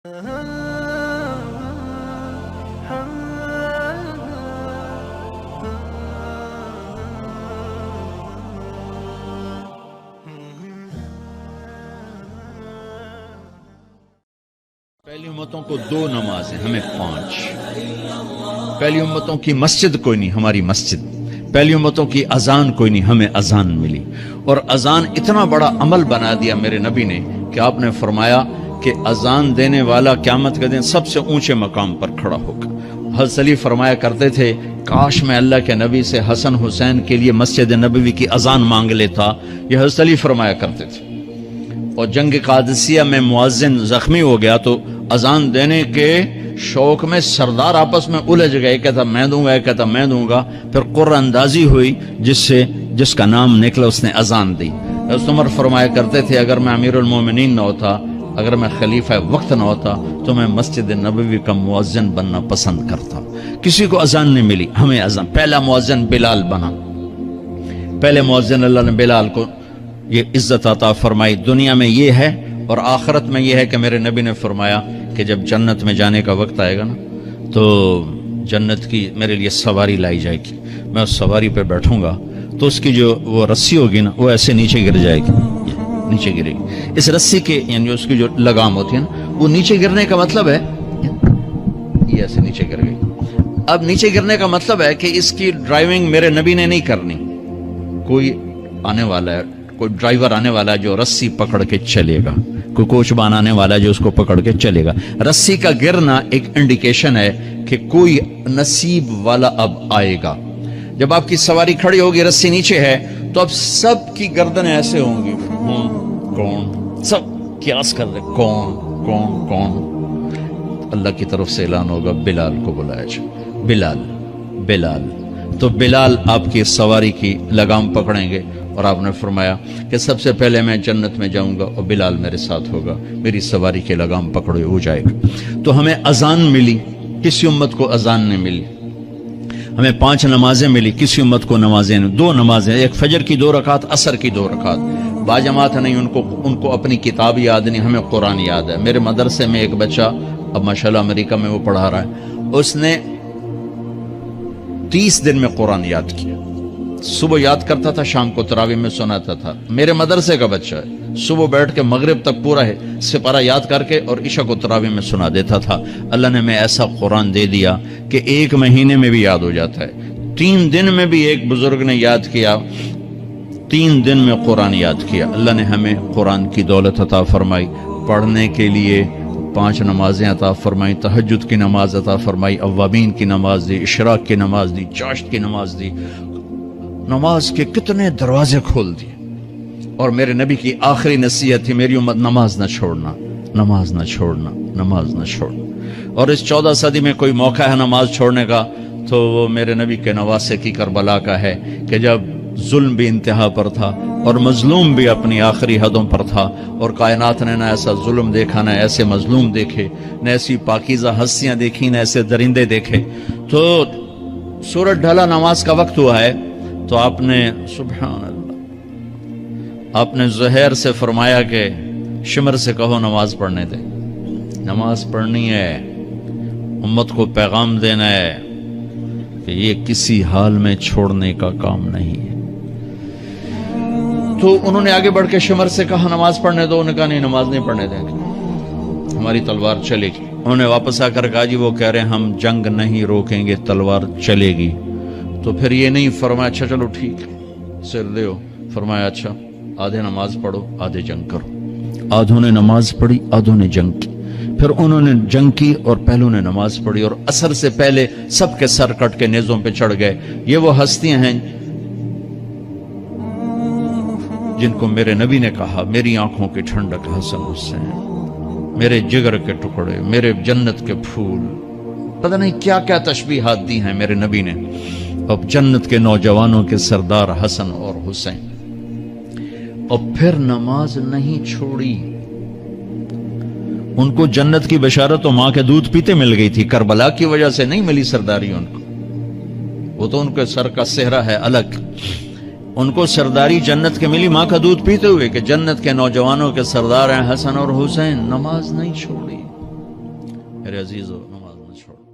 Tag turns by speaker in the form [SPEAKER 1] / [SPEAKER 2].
[SPEAKER 1] پہلی امتوں کو 2 نمازیں، ہمیں 5۔ پہلی امتوں کی مسجد کوئی نہیں، ہماری مسجد۔ پہلی امتوں کی اذان کوئی نہیں، ہمیں اذان ملی۔ اور اذان اتنا بڑا عمل بنا دیا میرے نبی نے کہ آپ نے فرمایا کہ اذان دینے والا قیامت کے دن سب سے اونچے مقام پر کھڑا ہوگا۔ حضرت علی فرمایا کرتے تھے کاش میں اللہ کے نبی سے حسن حسین کے لیے مسجد نبوی کی اذان مانگ لیتا، یہ حضرت علی فرمایا کرتے تھے۔ اور جنگ قادسیہ میں مؤذن زخمی ہو گیا تو اذان دینے کے شوق میں سردار آپس میں الجھ گئے، کہتا میں دوں گا، کہتا میں دوں گا۔ پھر قرہ اندازی ہوئی جس کا نام نکلا اس نے اذان دی۔ حضرت عمر فرمایا کرتے تھے اگر میں امیر المومنین نہ ہوتا، اگر میں خلیفہ وقت نہ ہوتا تو میں مسجد نبوی کا مؤذن بننا پسند کرتا۔ کسی کو اذان نہیں ملی، ہمیں اذان۔ پہلا مؤذن بلال بنا، پہلے مؤذن اللہ نے بلال کو یہ عزت عطا فرمائی۔ دنیا میں یہ ہے اور آخرت میں یہ ہے کہ میرے نبی نے فرمایا کہ جب جنت میں جانے کا وقت آئے گا نا تو جنت کی میرے لیے سواری لائی جائے گی، میں اس سواری پہ بیٹھوں گا تو اس کی جو وہ رسی ہوگی نا وہ ایسے نیچے گر جائے گی، نیچے گرے گی۔ اس رسی کے یعنی اس کی جو لگام ہوتی ہے نا وہ نیچے گرنے کا مطلب ہے یہ ایسے نیچے گر گئی۔ اب نیچے گرنے کا مطلب ہے کہ اس کی ڈرائیونگ میرے نبی نے نہیں کرنی، کوئی آنے والا ہے، کوئی ڈرائیور آنے والا ہے جو رسی پکڑ کے چلے گا، کوئی کوچبان آنے والا ہے جو اس کو پکڑ کے چلے گا۔ رسی کا گرنا ایک انڈیکیشن ہے کہ کوئی نصیب والا اب آئے گا۔ جب آپ کی سواری کھڑی ہوگی، رسی نیچے ہے، تو اب سب کی گردنیں ایسے ہوں گی، کون، سب قیاس کر رہے کون کون کون۔ اللہ کی طرف سے اعلان ہوگا بلال کو بلایا جائے، بلال بلال۔ تو بلال آپ کی سواری کی لگام پکڑیں گے اور آپ نے فرمایا کہ سب سے پہلے میں جنت میں جاؤں گا اور بلال میرے ساتھ ہوگا، میری سواری کی لگام پکڑے ہو جائے گا۔ تو ہمیں اذان ملی، کسی امت کو اذان نہیں ملی۔ ہمیں 5 نمازیں ملی، کسی امت کو نمازیں نہیں۔ 2 نمازیں، ایک فجر کی 2 رکعت، عصر کی 2 رکعت۔ باجماعت نہیں، ان کو اپنی کتاب یاد نہیں، ہمیں قرآن یاد ہے۔ میرے مدرسے میں ایک بچہ اب ماشاءاللہ امریکہ میں وہ پڑھا رہا ہے، اس نے 30 دن میں قرآن یاد کیا۔ صبح یاد کرتا تھا، شام کو تراویح میں سناتا تھا۔ میرے مدرسے کا بچہ ہے، صبح بیٹھ کے مغرب تک پورا ہے سپارہ یاد کر کے اور عشاء کو تراویح میں سنا دیتا تھا۔ اللہ نے میں ایسا قرآن دے دیا کہ 1 مہینے میں بھی یاد ہو جاتا ہے۔ 3 دن میں بھی ایک بزرگ نے یاد کیا، 3 دن میں قرآن یاد کیا۔ اللہ نے ہمیں قرآن کی دولت عطا فرمائی، پڑھنے کے لیے 5 نمازیں عطا فرمائی، تہجد کی نماز عطا فرمائی، اوابین کی نماز دی، اشراق کی نماز دی، چاشت کی نماز دی۔ نماز کے کتنے دروازے کھول دیے۔ اور میرے نبی کی آخری نصیحت تھی میری امت نماز نہ چھوڑنا، نماز نہ چھوڑنا، نماز نہ چھوڑنا۔ اور اس 14 صدی میں کوئی موقع ہے نماز چھوڑنے کا تو وہ میرے نبی کے نواسے کی کربلا کا ہے کہ جب ظلم بھی انتہا پر تھا اور مظلوم بھی اپنی آخری حدوں پر تھا، اور کائنات نے نہ ایسا ظلم دیکھا، نہ ایسے مظلوم دیکھے، نہ ایسی پاکیزہ ہستیاں دیکھی، نہ ایسے درندے دیکھے۔ تو سورج ڈھلا، نماز کا وقت ہوا ہے، تو آپ نے سبحان اللہ، آپ نے زہیر سے فرمایا کہ شمر سے کہو نماز پڑھنے دے۔ نماز پڑھنی ہے، امت کو پیغام دینا ہے کہ یہ کسی حال میں چھوڑنے کا کام نہیں ہے۔ تو انہوں نے آگے بڑھ کے شمر سے کہا نماز پڑھنے دو، انہوں نے کہا نہیں، نماز نہیں پڑھنے دیں گے، ہماری تلوار چلے گی۔ انہوں نے واپس آ کر کہا جی وہ کہہ رہے ہیں ہم جنگ نہیں روکیں گے، تلوار چلے گی۔ تو پھر یہ نہیں فرمایا اچھا چلو ٹھیک ہے سر دیو، فرمایا اچھا آدھے نماز پڑھو آدھے جنگ کرو۔ آدھوں نے نماز پڑھی، آدھوں نے جنگ کی۔ پھر انہوں نے جنگ کی اور پہلوں نے نماز پڑھی، اور عصر سے پہلے سب کے سر کٹ کے نیزوں پہ چڑھ گئے۔ یہ وہ ہستیاں ہیں جن کو میرے نبی نے کہا میری آنکھوں کی ٹھنڈک حسن حسین، میرے جگر کے ٹکڑے، میرے جنت کے پھول، پتہ نہیں کیا کیا تشبیہات دی ہیں میرے نبی نے۔ اب جنت کے نوجوانوں کے سردار حسن اور حسین، اور پھر نماز نہیں چھوڑی۔ ان کو جنت کی بشارت و ماں کے دودھ پیتے مل گئی تھی، کربلا کی وجہ سے نہیں ملی سرداری ان کو، وہ تو ان کے سر کا صحرا ہے الگ۔ ان کو سرداری جنت کے ملی ماں کا دودھ پیتے ہوئے کہ جنت کے نوجوانوں کے سردار ہیں حسن اور حسین۔ نماز نہیں چھوڑی، میرے عزیزو نماز نہ چھوڑ.